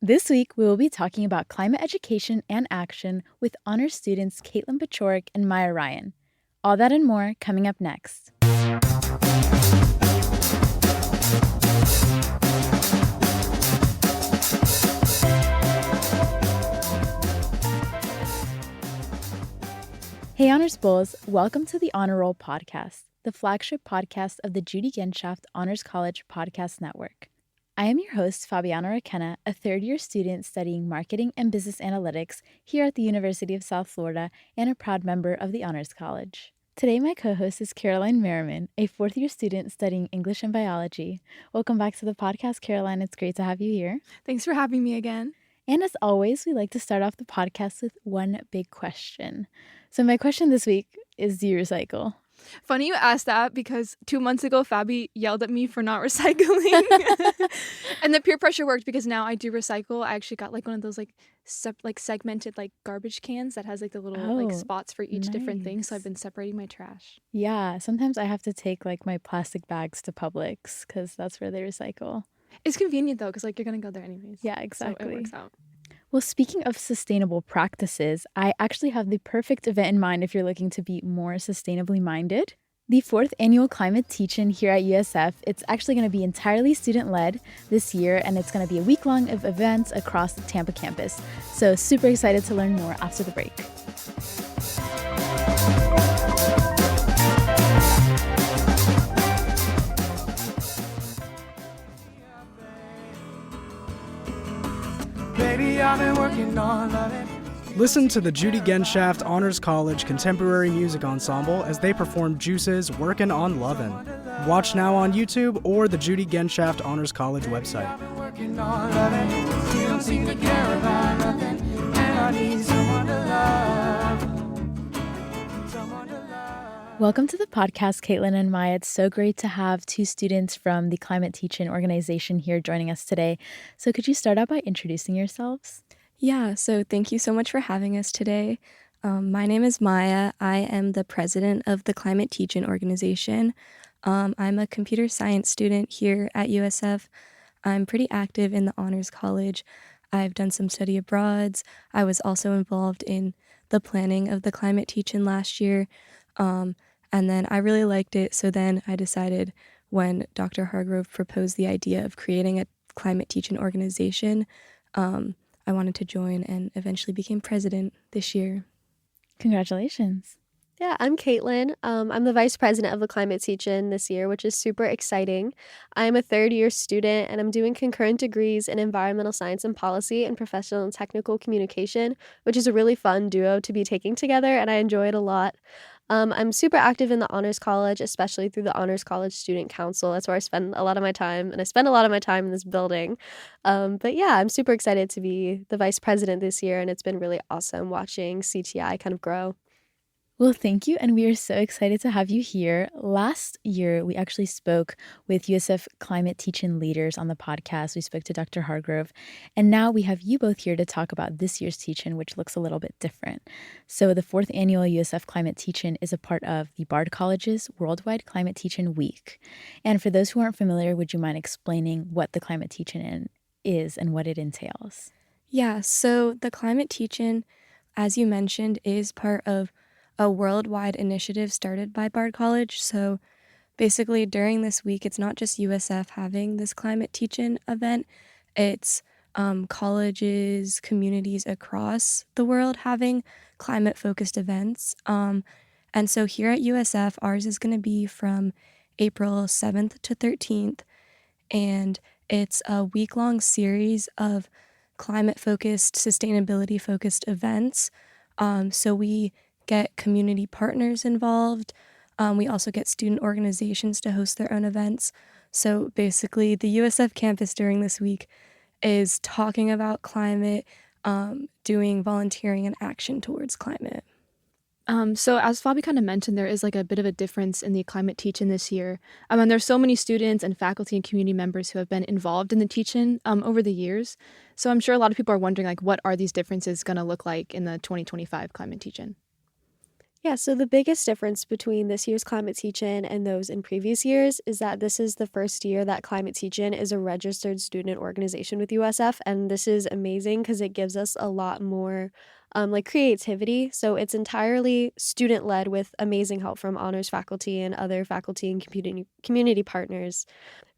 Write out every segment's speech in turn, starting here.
This week, we will be talking about climate education and action with honors students Katelynn Paciorek and Maia Ryan. All that and more coming up next. Hey Honors Bulls, welcome to the Honor Roll Podcast, the flagship podcast of the Judy Genshaft Honors College Podcast Network. I am your host, Fabiana Requena, a third-year student studying marketing and business analytics here at the University of South Florida and a proud member of the Honors College. Today, my co-host is Caroline Merriman, a fourth-year student studying English and biology. Welcome back to the podcast, Caroline. It's great to have you here. Thanks for having me again. And as always, we like to start off the podcast with one big question. So my question this week is, do you recycle? Funny you asked that because 2 months ago, Fabi yelled at me for not recycling. And the peer pressure worked because now I do recycle. I actually got one of those segmented garbage cans that has the little spots for each different thing. So I've been separating my trash. Yeah, sometimes I have to take my plastic bags to Publix because that's where they recycle. It's convenient though because you're going to go there anyways. Yeah, exactly. So it works out. Well, speaking of sustainable practices, I actually have the perfect event in mind if you're looking to be more sustainably minded. The 4th annual Climate Teach-In here at USF, it's actually going to be entirely student-led this year, and it's going to be a week-long of events across the Tampa campus. So super excited to learn more after the break. Listen to the Judy Genshaft Honors College Contemporary Music Ensemble as they perform Juice's Workin' on Lovin'. Watch now on YouTube or the Judy Genshaft Honors College website. Welcome to the podcast, Katelynn and Maia. It's so great to have two students from the Climate Teach-In organization here joining us today. So could you start out by introducing yourselves? Yeah, so thank you so much for having us today. My name is Maia. I am the president of the Climate Teach-In organization. I'm a computer science student here at USF. I'm pretty active in the Honors College. I've done some study abroads. I was also involved in the planning of the Climate Teach-In last year. And then I really liked it. So then I decided when Dr. Hargrove proposed the idea of creating a Climate Teach-In organization, I wanted to join and eventually became president this year. Congratulations. Yeah, I'm Katelynn. I'm the vice president of the Climate Teach-In this year, which is super exciting. I'm a third-year student, and I'm doing concurrent degrees in environmental science and policy and professional and technical communication, which is a really fun duo to be taking together, and I enjoy it a lot. I'm super active in the Honors College, especially through the Honors College Student Council. That's where I spend a lot of my time, and I spend a lot of my time in this building. But yeah, I'm super excited to be the vice president this year, and it's been really awesome watching CTI kind of grow. Well, thank you, and we are so excited to have you here. Last year, we actually spoke with USF Climate Teach-In leaders on the podcast. We spoke to Dr. Hargrove, and now we have you both here to talk about this year's Teach-In, which looks a little bit different. So the 4th annual USF Climate Teach-In is a part of the Bard College's Worldwide Climate Teach-In Week. And for those who aren't familiar, would you mind explaining what the Climate Teach-In is and what it entails? Yeah, so the Climate Teach-In, as you mentioned, is part of a worldwide initiative started by Bard College. So basically during this week, it's not just USF having this Climate Teach-In event. It's colleges, communities across the world having climate-focused events. And so here at USF, ours is going to be from April 7th to 13th. And it's a week-long series of climate-focused, sustainability-focused events. So we get community partners involved. We also get student organizations to host their own events. So basically, the USF campus during this week is talking about climate, doing volunteering and action towards climate. So as Fabi kind of mentioned, there is a bit of a difference in the Climate Teach-In this year. And there's so many students and faculty and community members who have been involved in the Teach-In over the years. So I'm sure a lot of people are wondering, what are these differences going to look like in the 2025 Climate Teach-In? Yeah, so the biggest difference between this year's Climate Teach-In and those in previous years is that this is the first year that Climate Teach-In is a registered student organization with USF, and this is amazing because it gives us a lot more like creativity. So it's entirely student-led with amazing help from honors faculty and other faculty and community partners.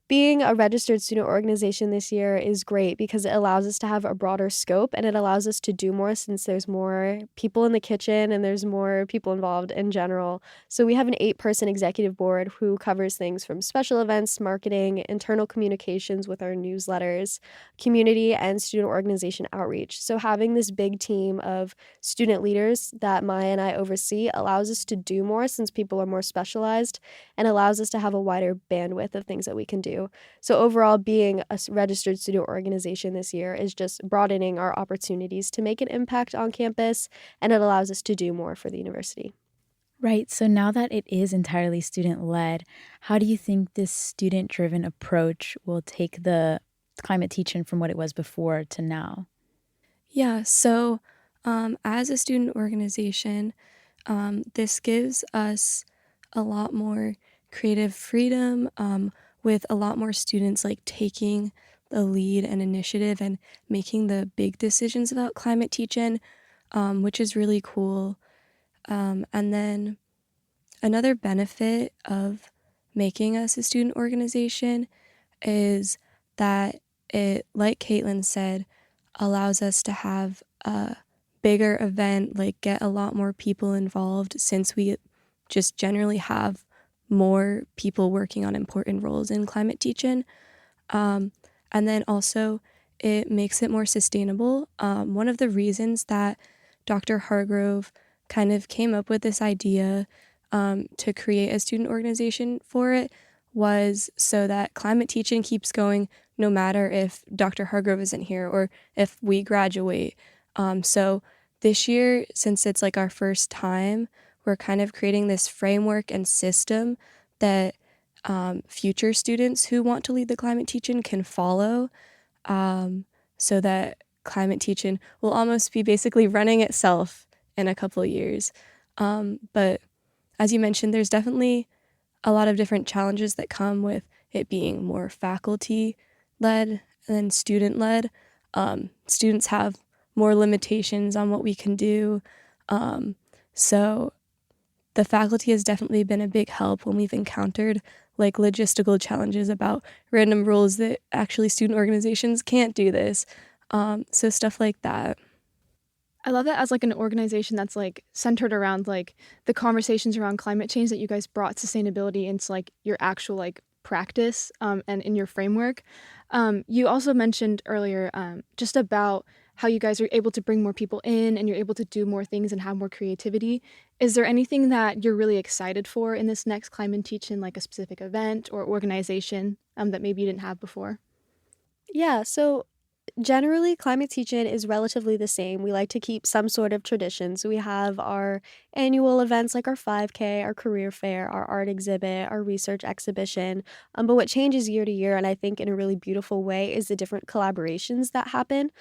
Being a registered student organization this year is great because it allows us to have a broader scope and it allows us to do more since there's more people in the kitchen and there's more people involved in general. So we have an 8-person executive board who covers things from special events, marketing, internal communications with our newsletters, community and student organization outreach. So having this big team of student leaders that Maya and I oversee allows us to do more since people are more specialized and allows us to have a wider bandwidth of things that we can do. So overall, being a registered student organization this year is just broadening our opportunities to make an impact on campus, and it allows us to do more for the university. Right. So now that it is entirely student led, how do you think this student driven approach will take the climate teaching from what it was before to now? Yeah, so as a student organization, this gives us a lot more creative freedom with a lot more students like taking the lead and initiative and making the big decisions about climate teach-in, which is really cool. And then another benefit of making us a student organization is that it, like Katelynn said, allows us to have a bigger event, like get a lot more people involved since we just generally have more people working on important roles in climate teach-in. And then also it makes it more sustainable. One of the reasons that Dr. Hargrove kind of came up with this idea to create a student organization for it was so that climate teaching keeps going no matter if Dr. Hargrove isn't here or if we graduate. So this year, since it's like our first time, we're kind of creating this framework and system that future students who want to lead the climate teach-in can follow, so that climate teach-in will almost be basically running itself in a couple of years. But as you mentioned, there's definitely a lot of different challenges that come with it being more faculty-led than student-led. Students have more limitations on what we can do. So the faculty has definitely been a big help when we've encountered like logistical challenges about random rules that actually student organizations can't do this. So stuff like that. I love that as like an organization that's like centered around like the conversations around climate change that you guys brought sustainability into like your actual like practice and in your framework. You also mentioned earlier just about how you guys are able to bring more people in and you're able to do more things and have more creativity. Is there anything that you're really excited for in this next Climate Teach-In, like a specific event or organization that maybe you didn't have before? Yeah, so generally, climate teach-in is relatively the same. We like to keep some sort of tradition. So we have our annual events like our 5K, our career fair, our art exhibit, our research exhibition. But what changes year to year, and I think in a really beautiful way, is the different collaborations that happen.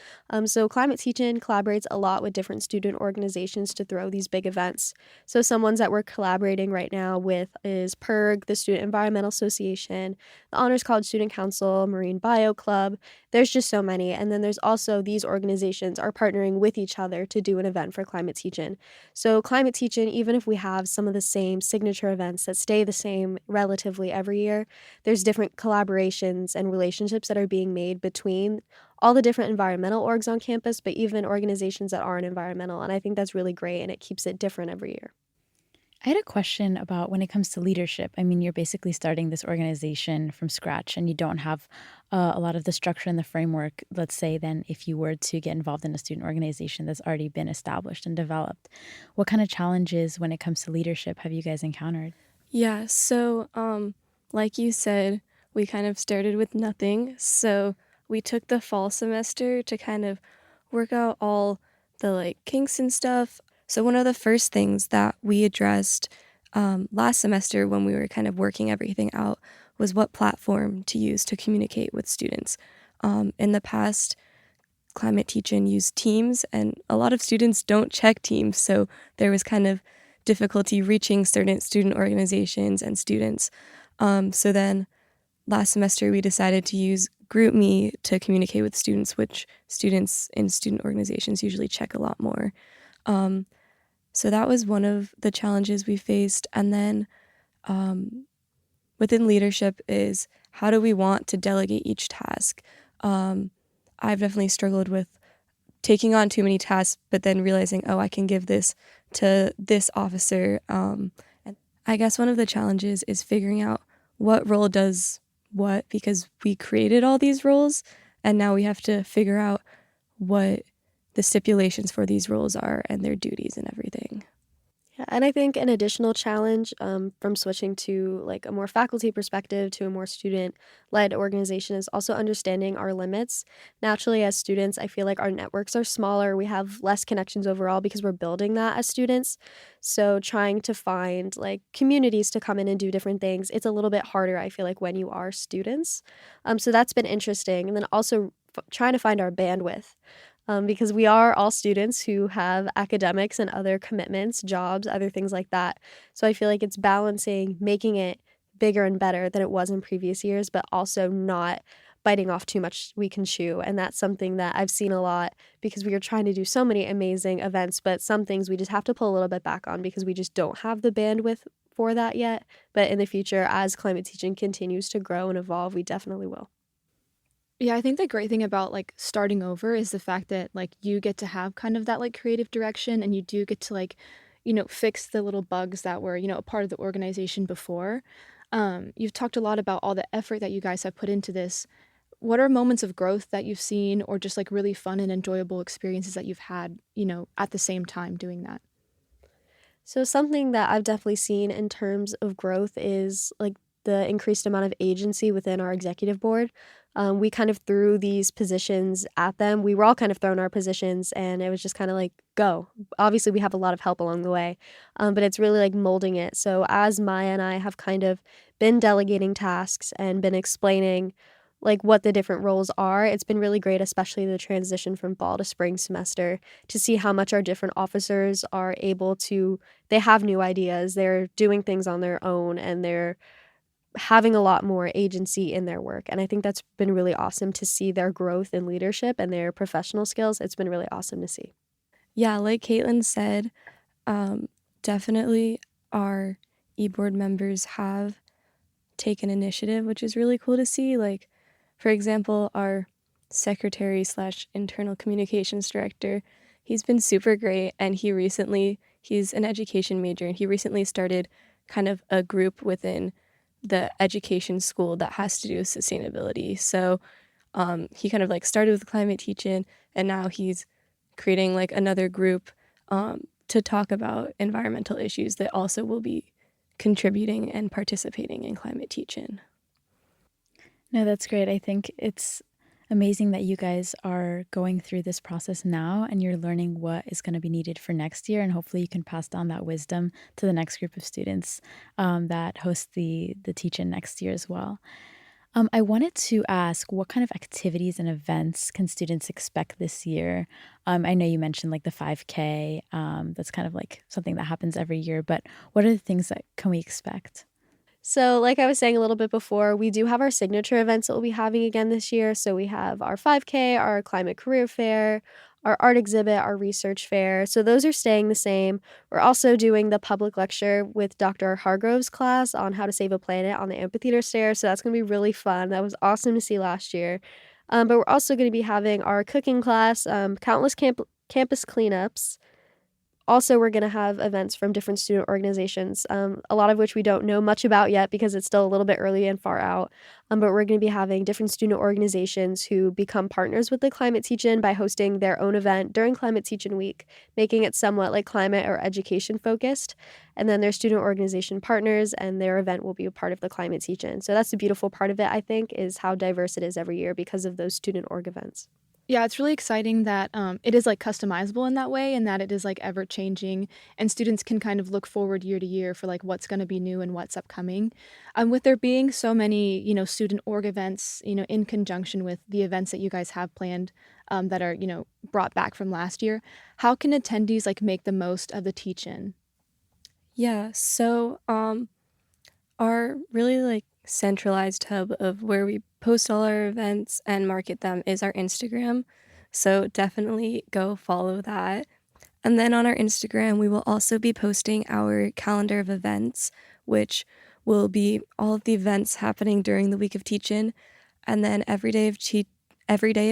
So Climate Teach-In collaborates a lot with different student organizations to throw these big events. So some ones that we're collaborating right now with is PERG, the Student Environmental Association, the Honors College Student Council, Marine Bio Club. There's just so many. And then there's also these organizations are partnering with each other to do an event for Climate Teach-In. So Climate Teach-In, even if we have some of the same signature events that stay the same relatively every year, there's different collaborations and relationships that are being made between all the different environmental orgs on campus, but even organizations that aren't environmental. And I think that's really great and it keeps it different every year. I had a question about when it comes to leadership. I mean, you're basically starting this organization from scratch and you don't have a lot of the structure and the framework, let's say, than if you were to get involved in a student organization that's already been established and developed. What kind of challenges when it comes to leadership have you guys encountered? Yeah, so like you said, we kind of started with nothing. So we took the fall semester to kind of work out all the like kinks and stuff. So one of the first things that we addressed last semester when we were kind of working everything out was what platform to use to communicate with students. In the past, Climate Teach-In used Teams, and a lot of students don't check Teams, so there was kind of difficulty reaching certain student organizations and students. So then last semester we decided to use GroupMe to communicate with students, which students in student organizations usually check a lot more. So that was one of the challenges we faced. And then within leadership is, how do we want to delegate each task? I've definitely struggled with taking on too many tasks, but then realizing, oh, I can give this to this officer. And I guess one of the challenges is figuring out what role does what, because we created all these roles and now we have to figure out what the stipulations for these roles are and their duties and everything. Yeah, and I think an additional challenge from switching to like a more faculty perspective to a more student-led organization is also understanding our limits. Naturally, as students, I feel like our networks are smaller. We have less connections overall because we're building that as students. So trying to find like communities to come in and do different things, it's a little bit harder, I feel like, when you are students. So that's been interesting. And then also trying to find our bandwidth. Because we are all students who have academics and other commitments, jobs, other things like that. So I feel like it's balancing making it bigger and better than it was in previous years, but also not biting off too much we can chew. And that's something that I've seen a lot because we are trying to do so many amazing events, but some things we just have to pull a little bit back on because we just don't have the bandwidth for that yet. But in the future, as climate teaching continues to grow and evolve, we definitely will. Yeah, I think the great thing about like starting over is the fact that like you get to have kind of that like creative direction and you do get to like, fix the little bugs that were, a part of the organization before. You've talked a lot about all the effort that you guys have put into this. What are moments of growth that you've seen or just like really fun and enjoyable experiences that you've had, at the same time doing that? So something that I've definitely seen in terms of growth is like the increased amount of agency within our executive board. We kind of threw these positions at them. We were all kind of thrown our positions, and it was just kind of like, go. Obviously, we have a lot of help along the way, but it's really like molding it. So as Maya and I have kind of been delegating tasks and been explaining like what the different roles are, it's been really great, especially the transition from fall to spring semester, to see how much our different officers are able to, they have new ideas, they're doing things on their own, and they're having a lot more agency in their work. And I think that's been really awesome to see their growth in leadership and their professional skills. It's been really awesome to see. Yeah, like Katelynn said, definitely our e-board members have taken initiative, which is really cool to see. Like, for example, our secretary / internal communications director, he's been super great. And he's an education major, and he recently started kind of a group within the education school that has to do with sustainability. So he kind of like started with Climate Teach-In, and now he's creating like another group to talk about environmental issues that also will be contributing and participating in Climate Teach-In. No, that's great. I think it's amazing that you guys are going through this process now and you're learning what is going to be needed for next year. And hopefully you can pass down that wisdom to the next group of students that host the teach-in next year as well. I wanted to ask, what kind of activities and events can students expect this year? I know you mentioned like the 5K. That's kind of like something that happens every year, but what are the things that can we expect? So, like I was saying a little bit before, we do have our signature events that we'll be having again this year. So, we have our 5K, our climate career fair, our art exhibit, our research fair. So, those are staying the same. We're also doing the public lecture with Dr. Hargrove's class on how to save a planet on the amphitheater stairs. So, that's going to be really fun. That was awesome to see last year. But we're also going to be having our cooking class, countless campus cleanups. Also, we're going to have events from different student organizations, a lot of which we don't know much about yet because it's still a little bit early and far out. But we're going to be having different student organizations who become partners with the Climate Teach-In by hosting their own event during Climate Teach-In Week, making it somewhat like climate or education focused. And then their student organization partners, and their event will be a part of the Climate Teach-In. So that's the beautiful part of it, I think, is how diverse it is every year because of those student org events. Yeah, it's really exciting that it is like customizable in that way and that it is like ever changing and students can kind of look forward year to year for like what's going to be new and what's upcoming. With there being so many, student org events, in conjunction with the events that you guys have planned that are, brought back from last year, how can attendees like make the most of the teach-in? Yeah, so our really like centralized hub of where we post all our events and market them is our Instagram. So definitely go follow that. And then on our Instagram, we will also be posting our calendar of events, which will be all of the events happening during the week of teach-in. And then every day of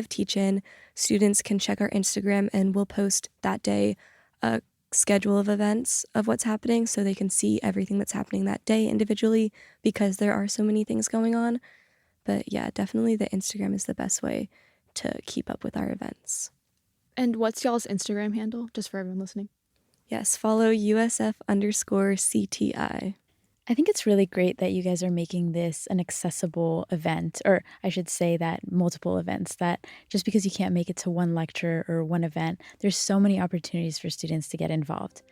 teach-in, students can check our Instagram and we'll post that day a schedule of events of what's happening so they can see everything that's happening that day individually because there are so many things going on. But yeah, definitely the Instagram is the best way to keep up with our events. And what's y'all's Instagram handle, just for everyone listening? Yes, follow USF_CTI. I think it's really great that you guys are making this an accessible event, or I should say that multiple events, that just because you can't make it to one lecture or one event, there's so many opportunities for students to get involved.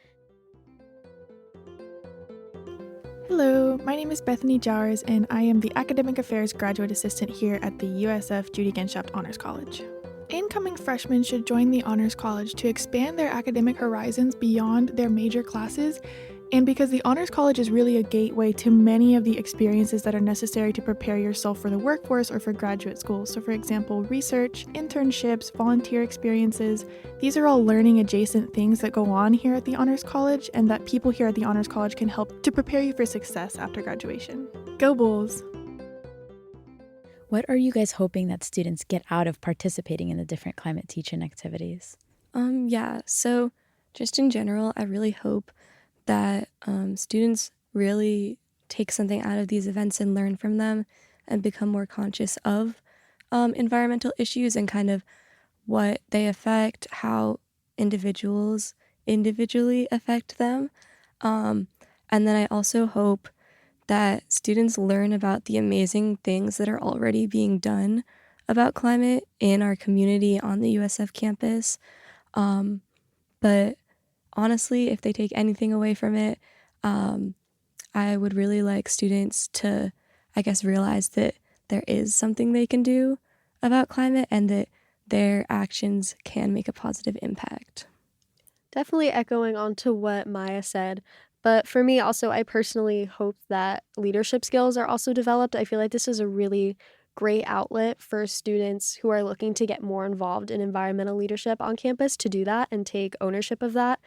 Hello, my name is Bethany Jowers, and I am the Academic Affairs Graduate Assistant here at the USF Judy Genshaft Honors College. Incoming freshmen should join the Honors College to expand their academic horizons beyond their major classes, and because the Honors College is really a gateway to many of the experiences that are necessary to prepare yourself for the workforce or for graduate school. So for example, research, internships, volunteer experiences, these are all learning adjacent things that go on here at the Honors College and that people here at the Honors College can help to prepare you for success after graduation. Go Bulls! What are you guys hoping that students get out of participating in the different climate teach-in activities? Yeah, so just in general, I really hope that students really take something out of these events and learn from them and become more conscious of environmental issues and kind of what they affect, how individuals individually affect them. And then I also hope that students learn about the amazing things that are already being done about climate in our community on the USF campus. But honestly, if they take anything away from it, I would really like students to, I guess, realize that there is something they can do about climate and that their actions can make a positive impact. Definitely echoing on to what Maya said. But for me, also, I personally hope that leadership skills are also developed. I feel like this is a really great outlet for students who are looking to get more involved in environmental leadership on campus to do that and take ownership of that.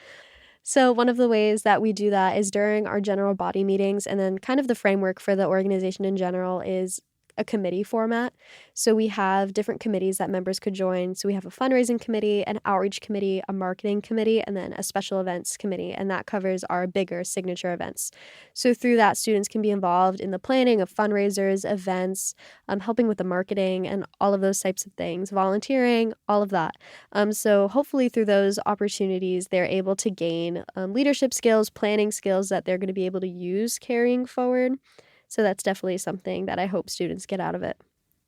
So one of the ways that we do that is during our general body meetings, and then kind of the framework for the organization in general is a committee format. So we have different committees that members could join. So we have a fundraising committee, an outreach committee, a marketing committee, and then a special events committee, and that covers our bigger signature events. So through that, students can be involved in the planning of fundraisers, events, helping with the marketing and all of those types of things, volunteering, all of that. So hopefully through those opportunities, they're able to gain leadership skills, planning skills that they're going to be able to use carrying forward. So that's definitely something that I hope students get out of it.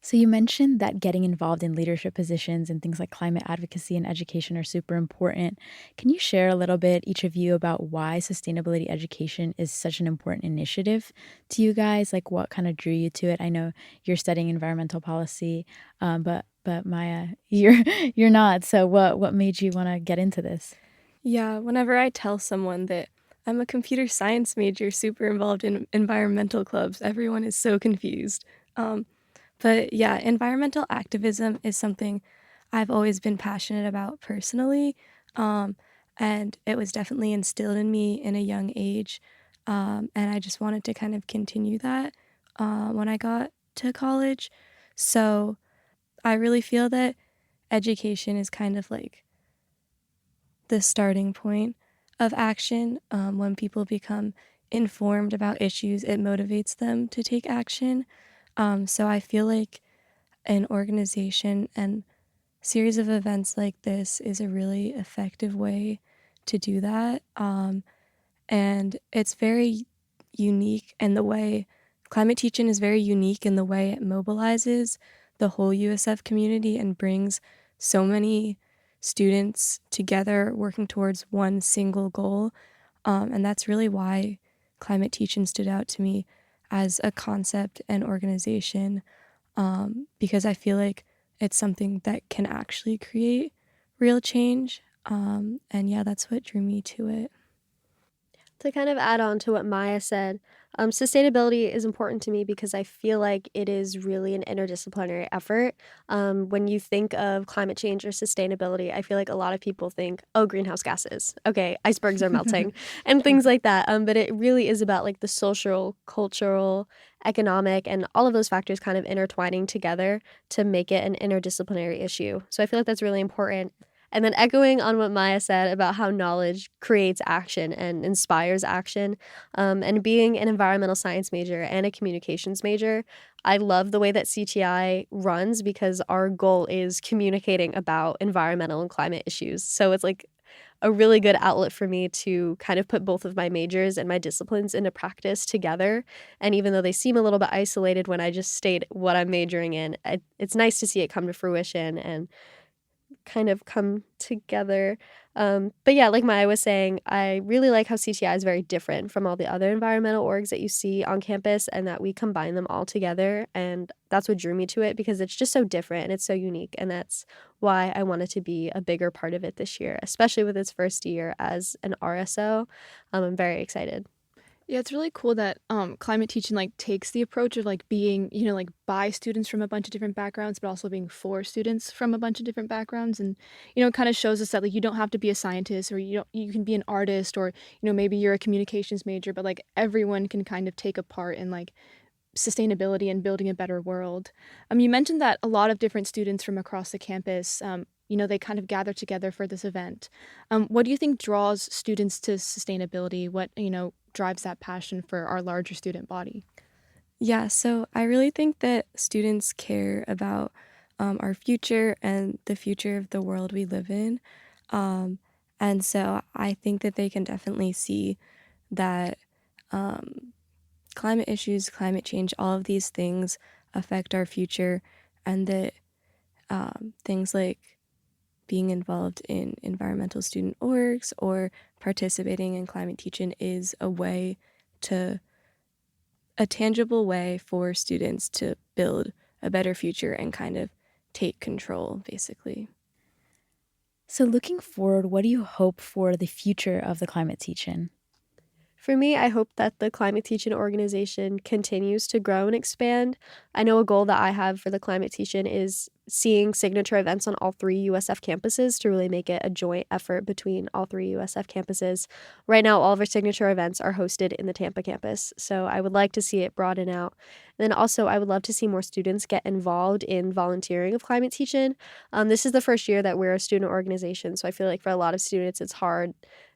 So you mentioned that getting involved in leadership positions and things like climate advocacy and education are super important. Can you share a little bit, each of you, about why sustainability education is such an important initiative to you guys? Like what kind of drew you to it? I know you're studying environmental policy, but Maya, you're not. So what made you want to get into this? Yeah, whenever I tell someone that I'm a computer science major super involved in environmental clubs, everyone is so confused. But yeah, environmental activism is something I've always been passionate about personally. And it was definitely instilled in me in a young age. And I just wanted to kind of continue that when I got to college. So I really feel that education is kind of like the starting point of action. When people become informed about issues, it motivates them to take action. So I feel like an organization and series of events like this is a really effective way to do that. And it's very unique in the way Climate Teach-In is very unique in the way it mobilizes the whole USF community and brings so many students together working towards one single goal. And that's really why Climate Teach-In stood out to me as a concept and organization, because I feel like it's something that can actually create real change. And yeah, that's what drew me to it. To kind of add on to what Maya said, sustainability is important to me because I feel like it is really an interdisciplinary effort. When you think of climate change or sustainability, I feel like a lot of people think, oh, greenhouse gases. Okay, icebergs are melting and things like that. But it really is about like the social, cultural, economic, and all of those factors kind of intertwining together to make it an interdisciplinary issue. So I feel like that's really important. And then echoing on what Maya said about how knowledge creates action and inspires action, and being an environmental science major and a communications major, I love the way that CTI runs because our goal is communicating about environmental and climate issues. So it's like a really good outlet for me to kind of put both of my majors and my disciplines into practice together. And even though they seem a little bit isolated when I just state what I'm majoring in, it's nice to see it come to fruition and kind of come together. But yeah, like Maya was saying, I really like how CTI is very different from all the other environmental orgs that you see on campus and that we combine them all together. And that's what drew me to it because it's just so different and it's so unique. And that's why I wanted to be a bigger part of it this year, especially with its first year as an RSO. I'm very excited. Yeah, it's really cool that Climate Teach-In like takes the approach of like being, like by students from a bunch of different backgrounds, but also being for students from a bunch of different backgrounds. And, it kind of shows us that like you don't have to be a scientist or you can be an artist or, maybe you're a communications major, but like everyone can kind of take a part in like sustainability and building a better world. You mentioned that a lot of different students from across the campus, they kind of gather together for this event. What do you think draws students to sustainability? What, drives that passion for our larger student body? Yeah, so I really think that students care about our future and the future of the world we live in. Um, and so I think that they can definitely see that climate issues, climate change, all of these things affect our future, and that things like being involved in environmental student orgs or participating in Climate Teach-In is a tangible way for students to build a better future and kind of take control, basically. So looking forward, what do you hope for the future of the Climate Teach-In? For me, I hope that the Climate Teach-In organization continues to grow and expand. I know a goal that I have for the Climate Teach-In is seeing signature events on all 3 USF campuses to really make it a joint effort between all 3 USF campuses. Right now, all of our signature events are hosted in the Tampa campus, so I would like to see it broaden out. And then also, I would love to see more students get involved in volunteering of Climate Teach-In. This is the first year that we're a student organization, so I feel like for a lot of students, it's hard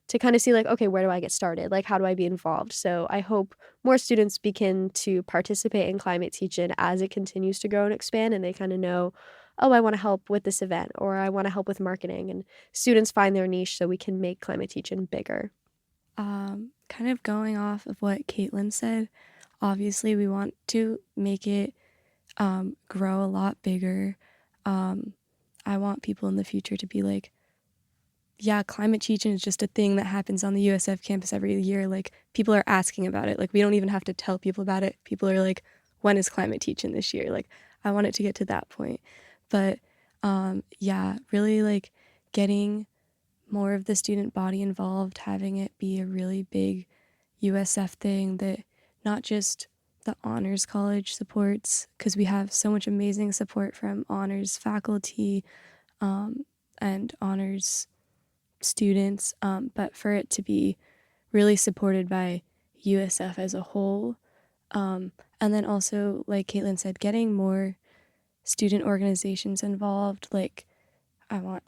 to kind of see like, okay, where do I get started? Like, how do I be involved? So I hope more students begin to participate in Climate Teach-In as it continues to grow and expand, and they kind of know, oh, I want to help with this event, or I want to help with marketing, and students find their niche so we can make Climate Teach-In bigger. Kind of going off of what Katelynn said, obviously we want to make it grow a lot bigger. I want people in the future to be like, yeah, Climate Teach-In is just a thing that happens on the USF campus every year. Like, people are asking about it. Like, we don't even have to tell people about it. People are like, when is Climate Teach-In this year? Like, I want it to get to that point. But, yeah, really, like, getting more of the student body involved, having it be a really big USF thing that not just the Honors College supports, because we have so much amazing support from Honors faculty and Honors students, but for it to be really supported by USF as a whole. And then also, like Katelynn said, getting more student organizations involved. Like, I want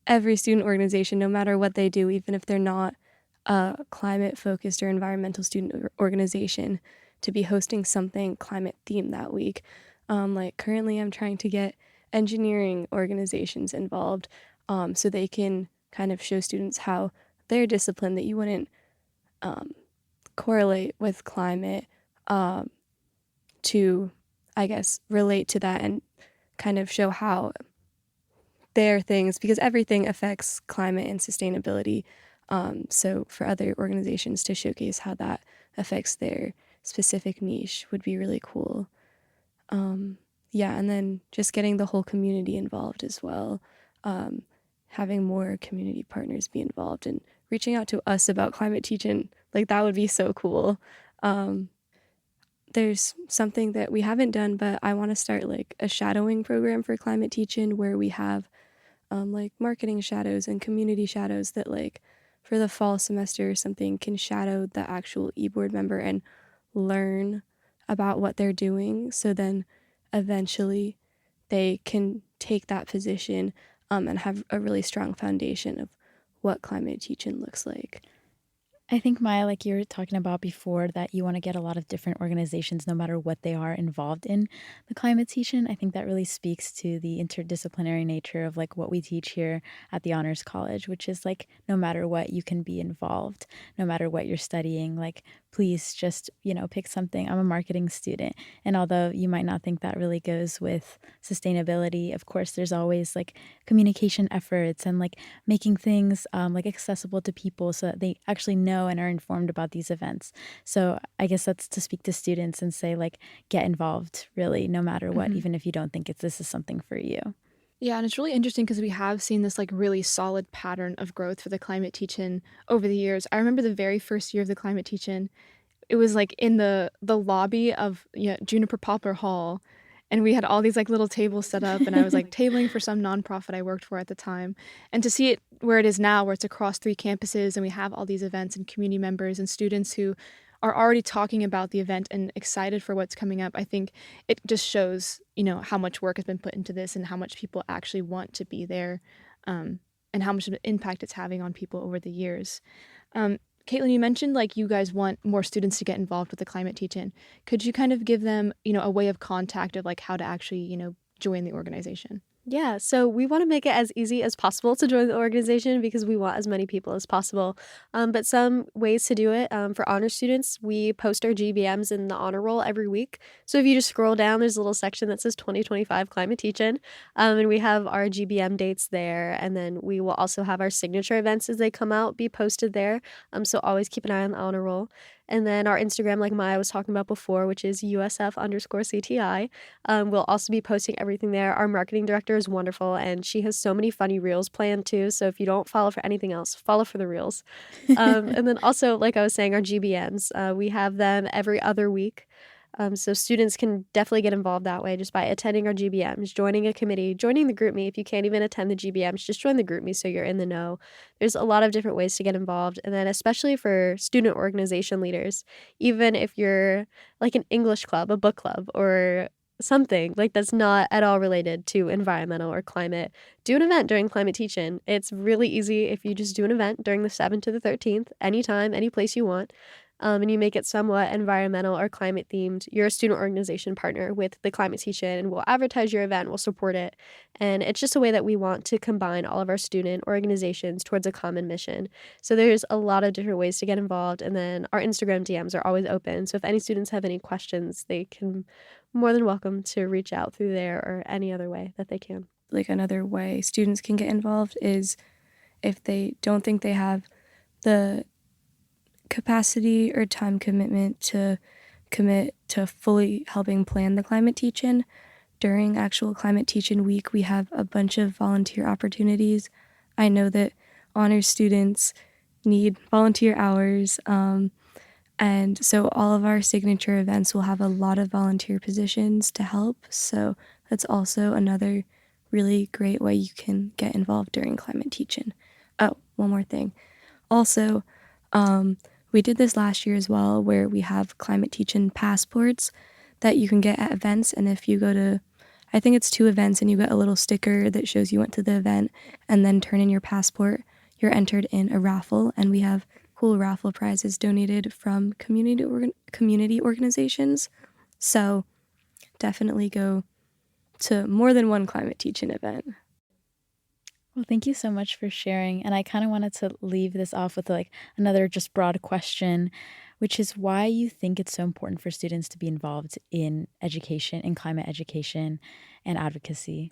every student organization, no matter what they do, even if they're not a climate-focused or environmental student organization, to be hosting something climate-themed that week. Like, currently I'm trying to get engineering organizations involved so they can kind of show students how their discipline that you wouldn't correlate with climate to, I guess, relate to that and kind of show how their things, because everything affects climate and sustainability. So for other organizations to showcase how that affects their specific niche would be really cool. Yeah, and then just getting the whole community involved as well. Having more community partners be involved and reaching out to us about Climate Teach-In Like, that would be so cool. Um, there's something that we haven't done, but I want to start like a shadowing program for Climate Teach-In where we have like marketing shadows and community shadows that like for the fall semester or something can shadow the actual e-board member and learn about what they're doing. So then eventually they can take that position and have a really strong foundation of what Climate Teach-In looks like. I think, Maya, like you were talking about before, that you want to get a lot of different organizations, no matter what they are, involved in the climate teach-in. I think that really speaks to the interdisciplinary nature of like what we teach here at the Honors College, which is like no matter what, you can be involved, no matter what you're studying. Like, please just, pick something. I'm a marketing student. And although you might not think that really goes with sustainability, of course, there's always like communication efforts and like making things like accessible to people so that they actually know and are informed about these events. So I guess that's to speak to students and say like get involved really no matter what, even if you don't think this is something for you. Yeah, and it's really interesting because we have seen this like really solid pattern of growth for the climate teach-in over the years. I remember the very first year of the climate teach-in, it was like in the lobby of Juniper Poplar Hall, and we had all these like little tables set up, and I was like tabling for some nonprofit I worked for at the time. And to see it where it is now, where it's across 3 campuses, and we have all these events and community members and students who are already talking about the event and excited for what's coming up, I think it just shows, how much work has been put into this and how much people actually want to be there, and how much of an impact it's having on people over the years. Katelynn, you mentioned like you guys want more students to get involved with the climate teach-in. Could you kind of give them, a way of contact of like how to actually, join the organization? Yeah, so we want to make it as easy as possible to join the organization because we want as many people as possible. But some ways to do it, for honor students, we post our GBMs in the honor roll every week. So if you just scroll down, there's a little section that says 2025 Climate Teach-In, and we have our GBM dates there. And then we will also have our signature events as they come out be posted there. So always keep an eye on the honor roll. And then our Instagram, like Maya was talking about before, which is USF_CTI. We'll also be posting everything there. Our marketing director is wonderful, and she has so many funny reels planned too. So if you don't follow for anything else, follow for the reels. And then also, like I was saying, our GBMs, we have them every other week. So students can definitely get involved that way just by attending our GBMs, joining a committee, joining the GroupMe. If you can't even attend the GBMs, just join the GroupMe so you're in the know. There's a lot of different ways to get involved. And then especially for student organization leaders, even if you're like an English club, a book club, or something like that's not at all related to environmental or climate, do an event during Climate Teach-In. It's really easy if you just do an event during the 7th to the 13th, anytime, any place you want. And you make it somewhat environmental or climate themed. You're a student organization partner with the Climate Teach-In, and we'll advertise your event, we'll support it. And it's just a way that we want to combine all of our student organizations towards a common mission. So there's a lot of different ways to get involved. And then our Instagram DMs are always open. So if any students have any questions, they can more than welcome to reach out through there or any other way that they can. Like another way students can get involved is if they don't think they have the capacity or time commitment to commit to fully helping plan the Climate Teach-In. During actual Climate Teach-In week, we have a bunch of volunteer opportunities. I know that honors students need volunteer hours, and so all of our signature events will have a lot of volunteer positions to help. So that's also another really great way you can get involved during Climate Teach-In. Oh, one more thing. Also, we did this last year as well, where we have Climate Teach-In passports that you can get at events. And if you go to, I think it's 2 events, and you get a little sticker that shows you went to the event and then turn in your passport, you're entered in a raffle. And we have cool raffle prizes donated from community organizations. So definitely go to more than one Climate Teach-In event. Well, thank you so much for sharing. And I kind of wanted to leave this off with like another just broad question, which is why you think it's so important for students to be involved in education, in climate education and advocacy.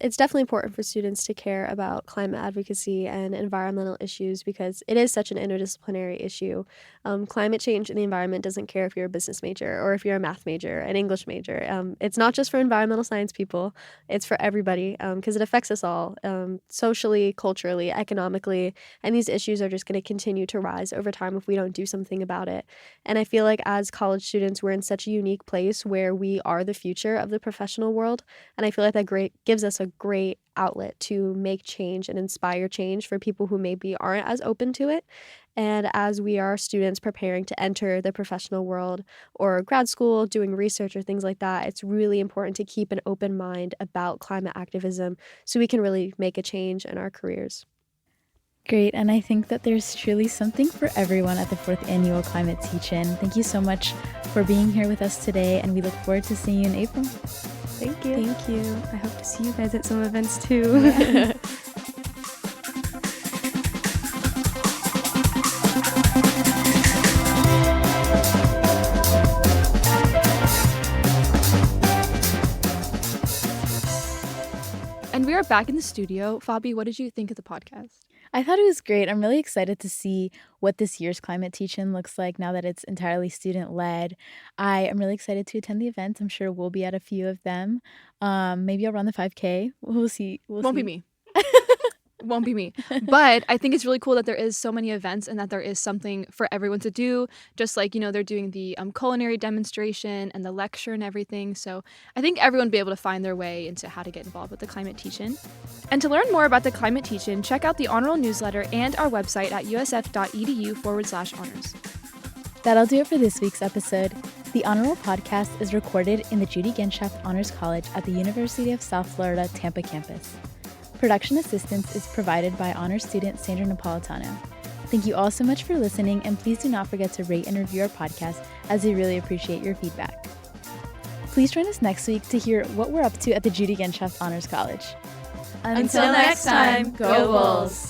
It's definitely important for students to care about climate advocacy and environmental issues because it is such an interdisciplinary issue. Climate change and the environment doesn't care if you're a business major or if you're a math major, an English major. It's not just for environmental science people, it's for everybody because it affects us all socially, culturally, economically, and these issues are just going to continue to rise over time if we don't do something about it. And I feel like as college students, we're in such a unique place where we are the future of the professional world. And I feel like that gives us a great outlet to make change and inspire change for people who maybe aren't as open to it. And as we are students preparing to enter the professional world or grad school, doing research or things like that, it's really important to keep an open mind about climate activism so we can really make a change in our careers. Great, and I think that there's truly something for everyone at the 4th Annual Climate Teach-In. Thank you so much for being here with us today, and we look forward to seeing you in April. Thank you. Thank you. I hope to see you guys at some events too. Yeah. And we are back in the studio. Fabi, what did you think of the podcast? I thought it was great. I'm really excited to see what this year's Climate Teach-In looks like now that it's entirely student-led. I am really excited to attend the events. I'm sure we'll be at a few of them. Maybe I'll run the 5K. We'll see. Won't be me. Won't be me. But I think it's really cool that there is so many events and that there is something for everyone to do. Just like, they're doing the culinary demonstration and the lecture and everything. So I think everyone will be able to find their way into how to get involved with the Climate Teach-In. And to learn more about the Climate Teach-In, check out the Honor Roll newsletter and our website at usf.edu/honors. That'll do it for this week's episode. The Honor Roll podcast is recorded in the Judy Genshaft Honors College at the University of South Florida, Tampa campus. Production assistance is provided by honors student Sandra Napolitano. Thank you all so much for listening, and please do not forget to rate and review our podcast, as we really appreciate your feedback. Please join us next week to hear what we're up to at the Judy Genshaft Honors College. Until next time, go Bulls!